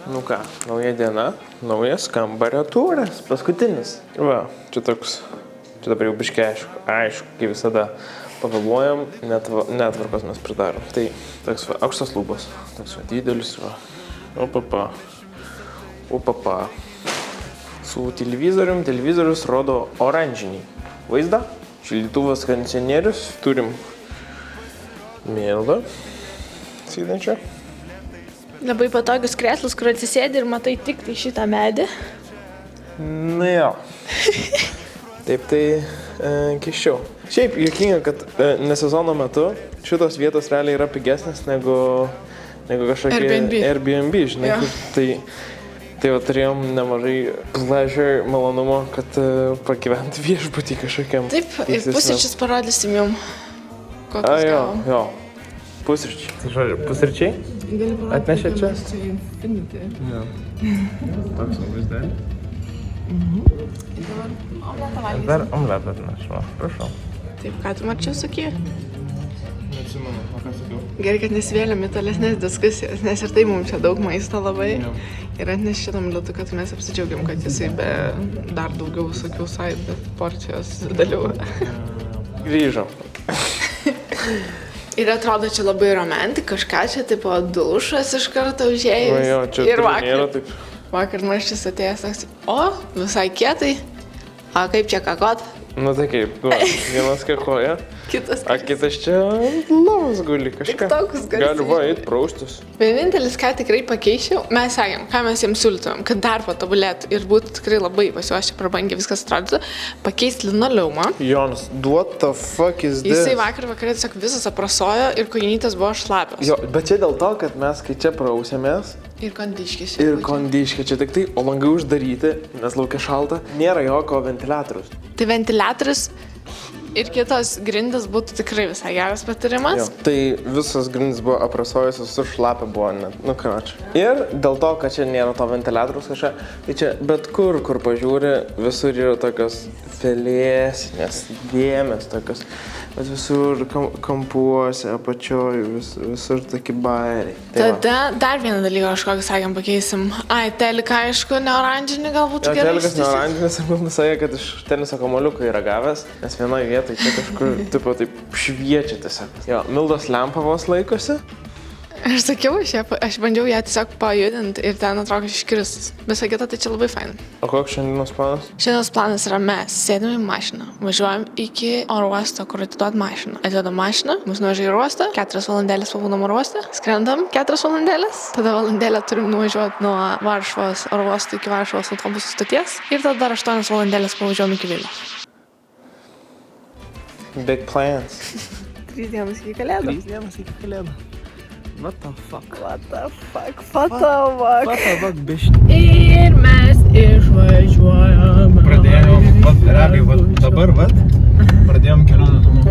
Nu ką, nauja diena, naujas kambario turas, paskutinis. Va, čia toks, čia dabar jau biškai aišku, kaip visada pavėluojam, netvarkos mes pridarom. Tai toks va, aukštas lūpas, toks va, didelis va, opapa. Su televizorius rodo oranžinį vaizdą, šildytuvas kondicionierius, turim Mildą sėdinčią. Labai patogius krėslus, kur atsisėdi ir matai tik tai šitą medį. Na jo. Taip tai keiščiau. Šiaip juokinga, kad ne sezono metu šitos vietos realiai yra pigesnės negu kažkokie Airbnb, žinai. Tai va turėjom nemažai pleasure, malonumo, kad pagyventi viešbutį kažkokiam. Taip, ir pusryčius parodysim jum. Kokius gavom. Jo. Pusryčiai. Tai žodžiu, pusryčiai? Atnešė čia? Jo. Toks vaizdelį. Dar omletą atnešau. Prašau. Taip, ką tu Marčiau sakė? Neatsimenu, o ką sakiau? Gerai, kad nesivėlėm į tolesnės diskusijas, nes ir tai mums čia daug maisto labai. Ir atneš šitam lietu, kad mes apsidžiaugiam, kad jisai be dar daugiau visokių side porcijos dalių. Grįžom. Ir atrodo čia labai romantiška, čia tipo dušas iš karto užėjus. Na jo, čia nėra taip. Vakar Marštis atėjęs toks, visai kietai, kaip čia kakot? Nu tai kaip, vienas kakoja, kitas čia lovas guli kažką. Toks garsiai. Gali va, eit praustus. Vienintelis, ką tikrai pakeičiau, mes sakėm, ką mes jiems siūlytumėm, kad dar patobulėtų ir būtų tikrai labai pasiuošę prabangiai viskas atrodytų, pakeisti linoleumą. Jonas, what the fuck is this? Jisai vakarą tiesiog visas aprasojo ir kojinytės buvo šlapios. Jo, bet čia dėl to, kad mes kai čia prausėmės. Ir kondiškis. Čia tik tai, o langai uždaryti, nes laukia šalta, nėra jokio ventiliatorius. Tai ventiliatorius ir kitos grindys būtų tikrai visai geras patarimas. Jo, tai visas grindys buvo aprasojusios, visur šlapia buvo net, Ir dėl to, kad čia nėra to ventiliatoriaus kažką, tai čia bet kur pažiūri, visur yra tokios pelėsinės dėmės tokios, bet visur kampuose, apačioj, visur tokie bairiai. Tada dar vieną dalyką kažkokį sakėm pakeisim. Teliką aišku, ne oranžinį galbūt gerai. Telikas ne oranžinis, ir mums sakė, kad iš teniso kamuoliuko yra gavęs, nes vienoje vietoje čia kažkur taip šviečia tiesiog. Jo, Mildos lempa vos laikosi. Aš sakiau, aš bandžiau ją tiesiog pajudinti ir ten atrodo iškristus. Visa kita, tai čia labai fain. O koks šiandienos planas? Šiandienos planas yra mes sėdame į mašiną, važiuojam iki oro uosto, kur atiduot mašiną. Atiduodam mašiną, mus nuveža į oro uostą, 4 valandėlės pabūnam oro uoste, skrendam 4 valandėlės, tada valandėlę turim nuvažiuoti nuo Varšuvos oro uosto iki Varšuvos autobusų stoties ir tada dar 8 valandėlės pavažiuojam iki Vilniaus. Big plans. 3 dienas iki Kalėdų. 3 dienas iki Kalėdų. What the fuck? Fotovac, bišti. Ir mes išvažiuojam. Pradėjom, realiai, dabar, pradėjom kelionę namo.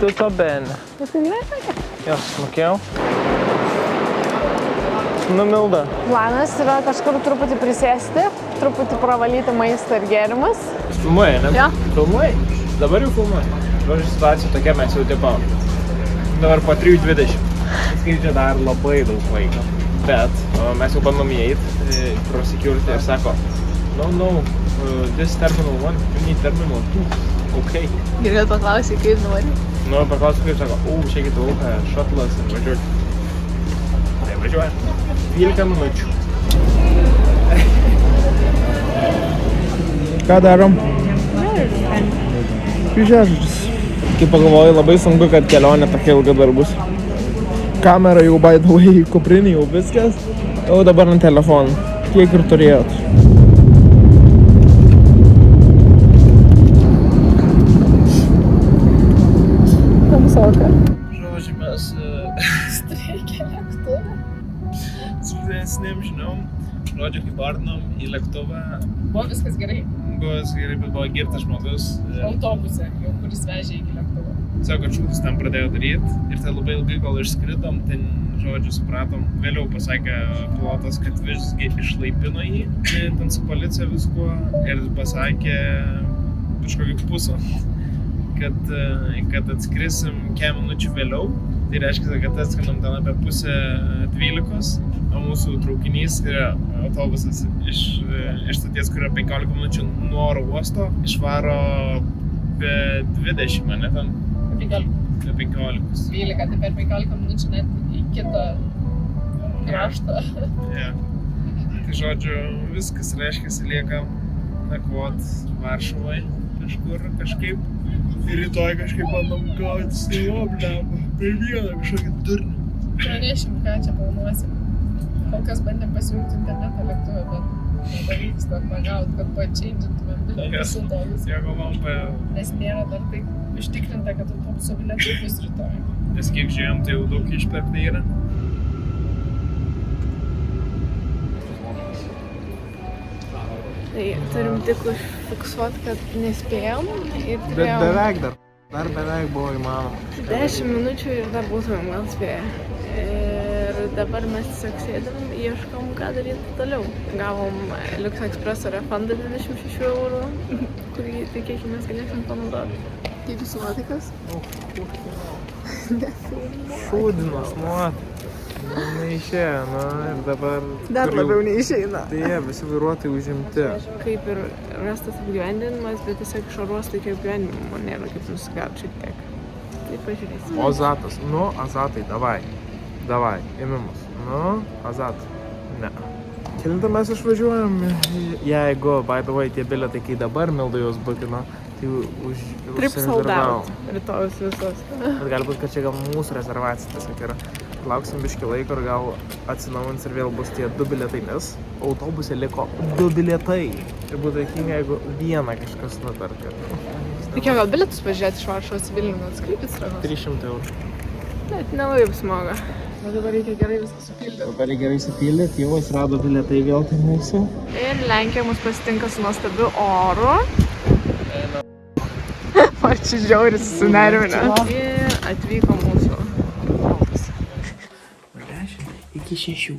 Tutto bene. Jo, smokėjau. Milda. Planas yra kažkur truputį prisėsti, truputį pravalyti maistą ir gėrimus. Filmuoji, ne? Jo. Filmuoji? Dabar jau filmuoji. Žodžiu, situacija tokia, mes jau tipo. Dabar po 3:20. Skrydžio dar labai daug laiko. Bet mes jau bandom įeiti pro security ir sako, no, this terminal 1, you need terminal 2. Okay. Gerai paklausai, kaip nori. Paklausiu, kaip sako, čia kitą lauką, šatlas ir važiuoti. Tai važiuojam. 12 minučių. Ką darom? Kryžiažodžius. Kaip pagalvoju, labai sunku, kad kelionė tokia ilga dar bus. Kamera jau by the way, kuprinė jau viskas. Jau dabar ant telefonų. Kiek ir turėjot. Žodžiu, mes streikę lėktuvą. Su didesnėm žiniom. žodžiu, kaip ordinom į lėktuvą. Buvo viskas gerai. Buvo viskas gerai, bet buvo girtas žmogus. Autobuse, jau kuris vežė iki lėktuvo. Sako, kad šūdus ten pradėjo daryti ir tai labai ilgai, kol išskridom, ten, žodžiu, supratom. Vėliau pasakė pilotas, kad visgi išlaipino jį, ten su policija viskuo ir pasakė kažkokį pusę, kad atskrisim kiek minučių vėliau. Tai reiškia, kad atskrinam ten apie 11:30, o mūsų traukinys yra autobusas iš stoties, kur yra 15 minučių nuo oro uosto, išvaro be 20, ne ten? 15. Be 15. 12, tai per 15 minučių net į kitą kraštą. Yeah. Tai žodžiu, viskas reiškia, liekam nakvot Varšuvai kažkaip. Ir rytoj kažkaip bandom gauti savo blemą. Per vieną kažkokį turnį. Pranešim, ką čia planuosim. Kol kas bandėm pasijungti internetą lėktuvę, bet nepavyksta pagauti, kad pačeindžintumėm bilietus autobusą. Nes nėra dar taip ištikrinta, kad autobuso bilietai bus rytoj. Nes kiek žiūrėjom, tai jau daug išpirkta yra. Tai turim tik užfiksuoti, kad nespėjom ir Bet turėjom beveik dar beveik buvo įmanoma. 10 minučių ir dar būtumėm gal spėję. Ir dabar mes tiesiog sėdėm, ieškom, ką daryti toliau. Gavom Lux Expresso refundą 26 €, kurį tikėkimės galėsim panaudoti. Kaip jūsų nuotaikas? Šūdinas, neišėjo, ir dabar... Dar labiau neišeina. Tai jie, visi vairuotojai užimti. Kaip ir rastas apgyvendinimas, bet tiesiog iš oro uosto iki apgyvendinimo nėra kaip nusigauti šiek tiek. Tai pažiūrėsim. O Azatas, Azatai, davai, ėmimus. Azat, ne. Kelintą mes išvažiuojam, jeigu, by the way, tie bilietai, kai dabar Milda juos bukino, tai Trip sold out, rytojus visos. Bet gali būt, kad čia gal mūsų rezervacija tiesiog yra. Lauksim biškį laiko ir gal atsinaujins ir vėl bus tie 2 bilietai, nes autobuse liko 2 bilietai. Ir būtų dėkinga, jeigu vieną kažkas nuperka. Reikėjo gal bilietus pažiūrėti iš Varšuvos į Vilnių, atskrypit sragos. 300 €. Net nelabai apsimoga. Bet dabar reikia gerai viską supildyti. Dabar gerai supildyti, jau atsirado bilietai vėl tai mūsų. Ir Lenkija mus pasitinka su nuostabiu oru. Ar čia žiauriai susinervinę. Ir atvyko mūsų autobusas. Iki 6.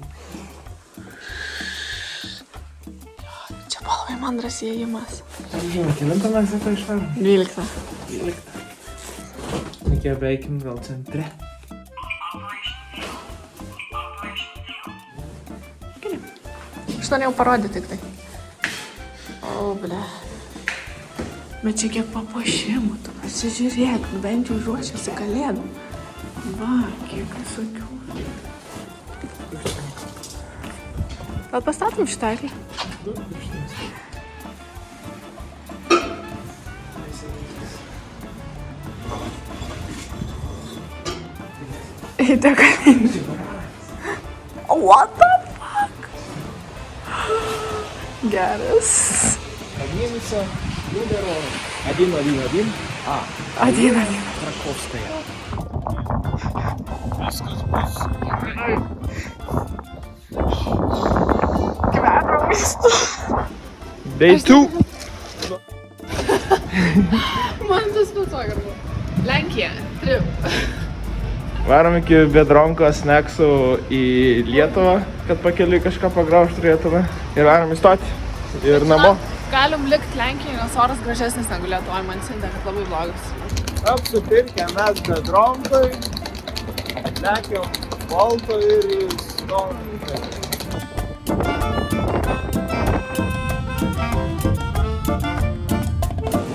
Čia buvo labai mandras įėjimas. Žinoma, kelintą mes į tą išvarom? 12. Reikėjo beikim gal centre. Aš norėjau parodyti tik tai. O, ble. Bet čia kiek papuošimų, tu pasižiūrėk, bent jau ruošiasi kalėdų. Va, kiek visokių. Gal pastatom šitą eklį? Eidė kalėdų. What the fuck? Geras. Одиница, Люберо, 1-1-1. Один. Краковская. Viskas bus. Kvepia maistu. Day 2. Man tas pats vakar buvo. Lenkija. Trip. Varom iki Biedronkos Neksų į Lietuvą, kad pakeliui kažką pagraužt turėtume. Ir varom įstoti. Ir namo. Galim likti Lenkijoje, nes oras gražesnis negu Lietuvoje, man sintė, kad labai blogas. Apsipirkę mes Biedronkoj, lekiam Volto ir stovim.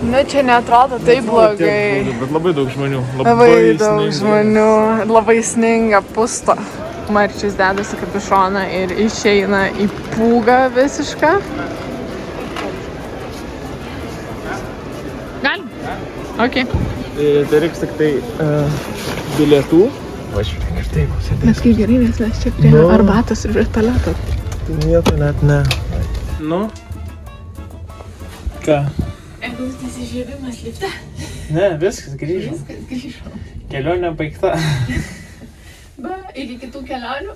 Nu, čia neatrodo taip blogai. Bet labai daug žmonių. Labai daug žmonių. Labai sninga, pusto. Marčius dedasi kapišoną ir išeina į pūgą visišką. Galim? Ok. Tai reiks tik tai bilietų. Važiuoju, ir taip sėdės. Mes kaip gerai, nes mes čia prie arbatos ir prie tualeto. Tai nieko net ne. Nu? Ką? Egus įsižiūrimas lifte. Ne, viskas grįžo. Viskas grįžo. Kelionė baigta. Ba, iki kitų kelionių.